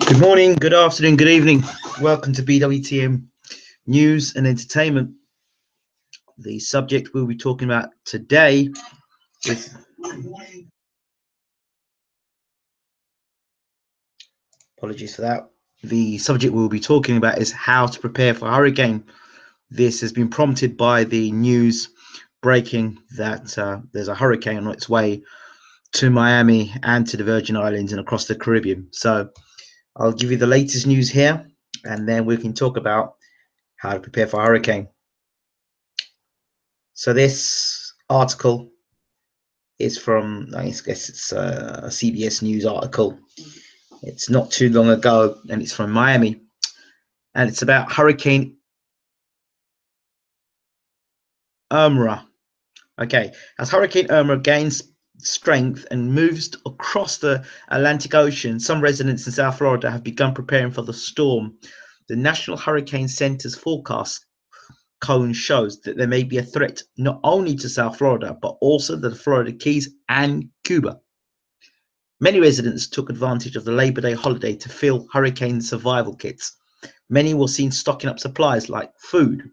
Good morning, good afternoon, good evening. Welcome to BWTM News and Entertainment. The subject we'll be talking about today is apologies for that. The subject we'll be talking about is how to prepare for a hurricane. This has been prompted by the news breaking that there's a hurricane on its way to Miami and to the Virgin Islands and across the Caribbean. So I'll give you the latest news here, and then we can talk about how to prepare for a hurricane. So this article is from, I guess it's a CBS News article. It's not too long ago, and it's from Miami, and it's about Hurricane Imra. Okay, as Hurricane Irma gains strength and moves across the Atlantic Ocean, some residents in South Florida have begun preparing for the storm. The National Hurricane Center's forecast cone shows that there may be a threat not only to South Florida, but also the Florida Keys and Cuba. Many residents took advantage of the Labor Day holiday to fill hurricane survival kits. Many were seen stocking up supplies like food,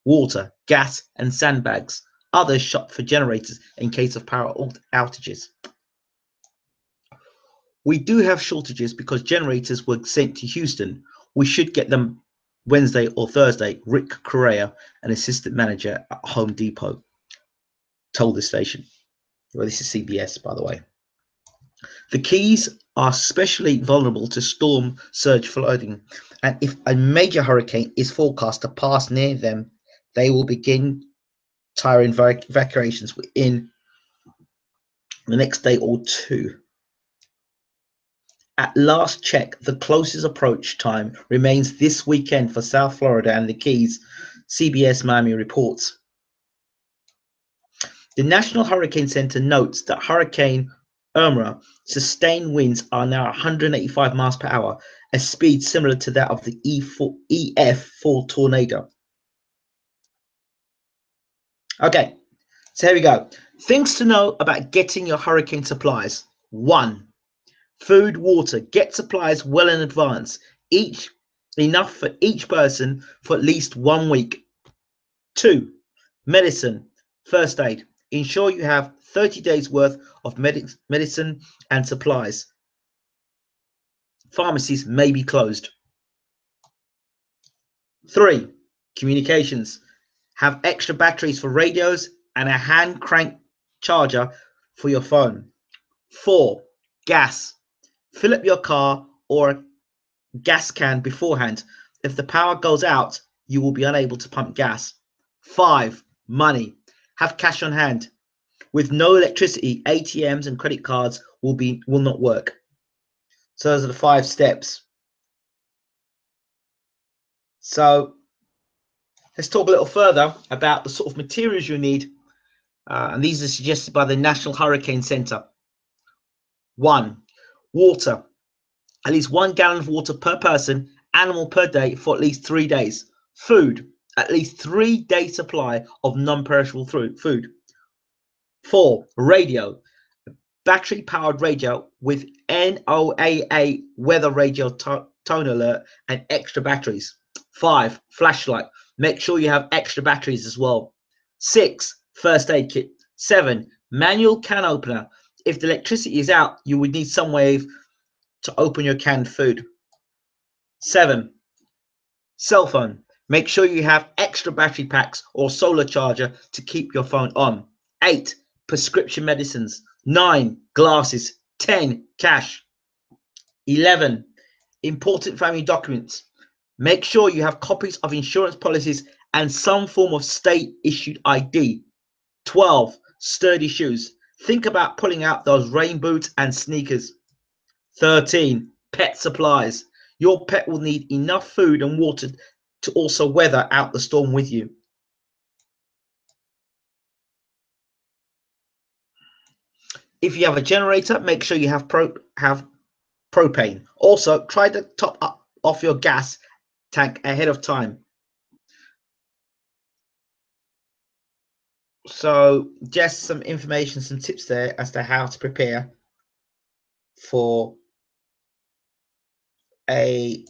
water, gas, and sandbags. Others shopped for generators in case of power outages. We do have shortages because generators were sent to Houston. We should get them Wednesday or Thursday, Rick Correa, an assistant manager at Home Depot, told the station. Well, this is CBS, by the way. The Keys are especially vulnerable to storm surge flooding, and if a major hurricane is forecast to pass near them, they will begin tiring evacuations within the next day or two. At last check, the closest approach time remains this weekend for South Florida and the Keys, CBS Miami reports. The National Hurricane Center notes that Hurricane Irma sustained winds are now 185 miles per hour, a speed similar to that of the EF4 tornado. Okay, so here we go. Things to know about getting your hurricane supplies. 1. Food, water. Get supplies well in advance. Enough for each person for at least 1 week. 2. Medicine. First aid. Ensure you have 30 days worth of medicine and supplies. Pharmacies may be closed. 3. Communications. Have extra batteries for radios and a hand crank charger for your phone. 4. Gas. Fill up your car or a gas can beforehand. If the power goes out, you will be unable to pump gas. 5. Money. Have cash on hand. With no electricity, ATMs and credit cards will not work. So those are the 5 steps. So let's talk a little further about the sort of materials you need. And these are suggested by the National Hurricane Center. 1. Water. At least 1 gallon of water per person, animal per day for at least 3 days. Food. At least 3 days supply of non-perishable food. 4. Radio. Battery powered radio with NOAA weather radio tone alert and extra batteries. 5. Flashlight. Make sure you have extra batteries as well. 6. First aid kit. 7. Manual can opener. If the electricity is out, you would need some way to open your canned food. 7. Cell phone. Make sure you have extra battery packs or solar charger to keep your phone on. 8. Prescription medicines. 9. Glasses. 10. Cash. 11. Important family documents. Make sure you have copies of insurance policies and some form of state-issued ID. 12. Sturdy shoes. Think about pulling out those rain boots and sneakers. 13. Pet supplies. Your pet will need enough food and water to also weather out the storm with you. If you have a generator, make sure you have propane. Also, try to top off your gas tank ahead of time. So just some information, some tips there as to how to prepare for the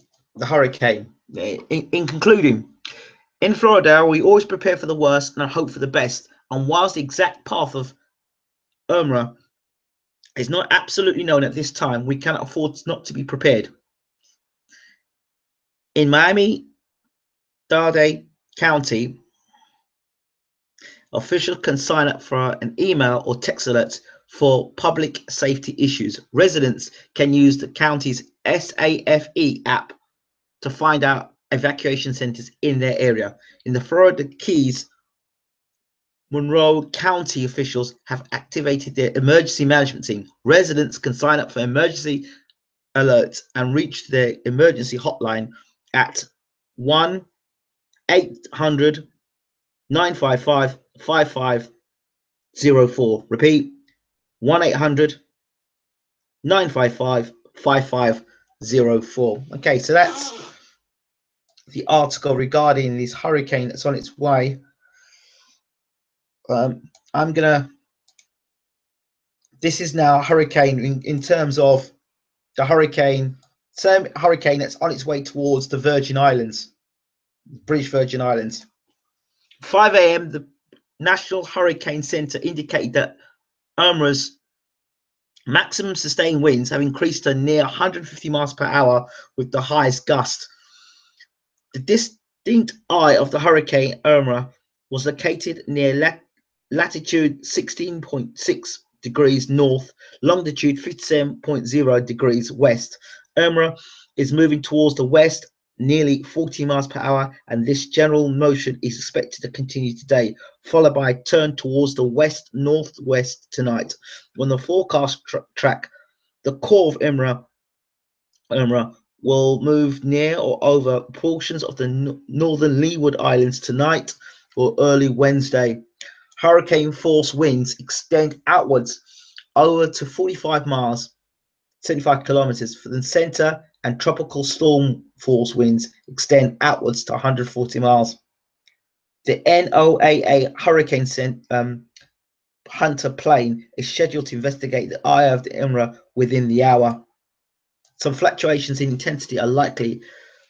hurricane. In concluding, in Florida, we always prepare for the worst and hope for the best. And whilst the exact path of Imra is not absolutely known at this time, we cannot afford not to be prepared. In Miami-Dade County, officials can sign up for an email or text alert for public safety issues. Residents can use the county's SAFE app to find out evacuation centers in their area. In the Florida Keys, Monroe County officials have activated their emergency management team. Residents can sign up for emergency alerts and reach their emergency hotline at 1-800-955-5504. Repeat, 1-800-955-5504. Okay, so that's the article regarding this hurricane that's on its way. This is now a hurricane in terms of the hurricane, same hurricane that's on its way towards the Virgin Islands, British Virgin Islands. 5 a.m., the National Hurricane Center indicated that Irma's maximum sustained winds have increased to near 150 miles per hour with the highest gust. The distinct eye of the hurricane Irma was located near latitude 16.6 degrees north, longitude 57.0 degrees west. Irma is moving towards the west nearly 40 miles per hour, and this general motion is expected to continue today, followed by a turn towards the west northwest tonight. On the forecast track, the core of Imra will move near or over portions of the northern Leeward Islands tonight or early Wednesday. Hurricane force winds extend outwards over to 45 miles, 75 kilometers for the center, and tropical storm force winds extend outwards to 140 miles. The NOAA Hurricane Hunter plane is scheduled to investigate the eye of the Imra within the hour. Some fluctuations in intensity are likely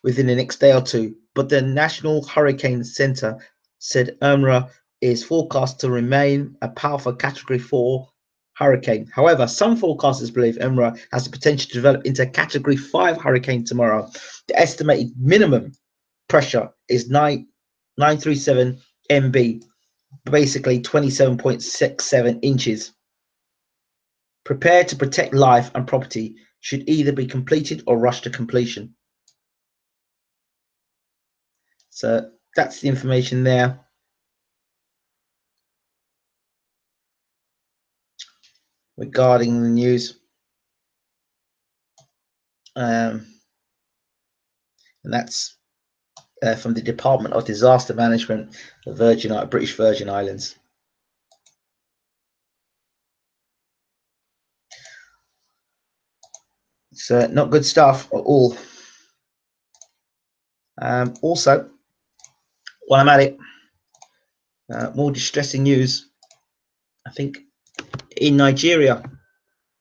within the next day or two, but the National Hurricane Center said Imra is forecast to remain a powerful Category 4 hurricane. However, some forecasters believe Imra has the potential to develop into a Category 5 hurricane tomorrow. The estimated minimum pressure is 937 MB, basically 27.67 inches. Prepare to protect life and property should either be completed or rushed to completion. So that's the information there. Regarding the news. And that's from the Department of Disaster Management, the British Virgin Islands. So not good stuff at all. Also, while I'm at it, more distressing news. I think in Nigeria,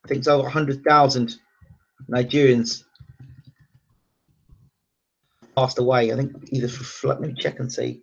I think it's over 100,000 Nigerians passed away. I think either for flood. Let me check and see.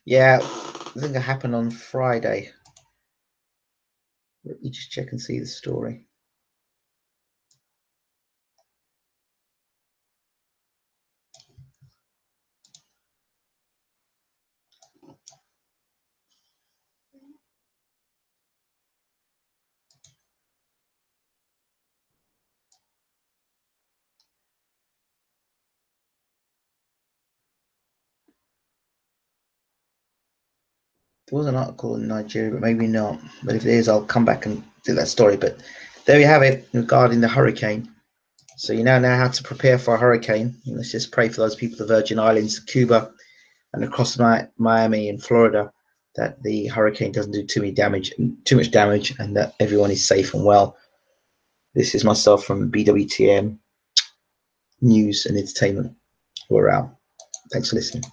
Yeah, I think it happened on Friday. Let me just check and see the story. There was an article in Nigeria, but maybe not. But if it is, I'll come back and do that story. But there you have it regarding the hurricane. So you now know how to prepare for a hurricane. And let's just pray for those people, the Virgin Islands, Cuba, and across Miami and Florida, that the hurricane doesn't do too much damage, and that everyone is safe and well. This is myself from BWTM News and Entertainment. We're out. Thanks for listening.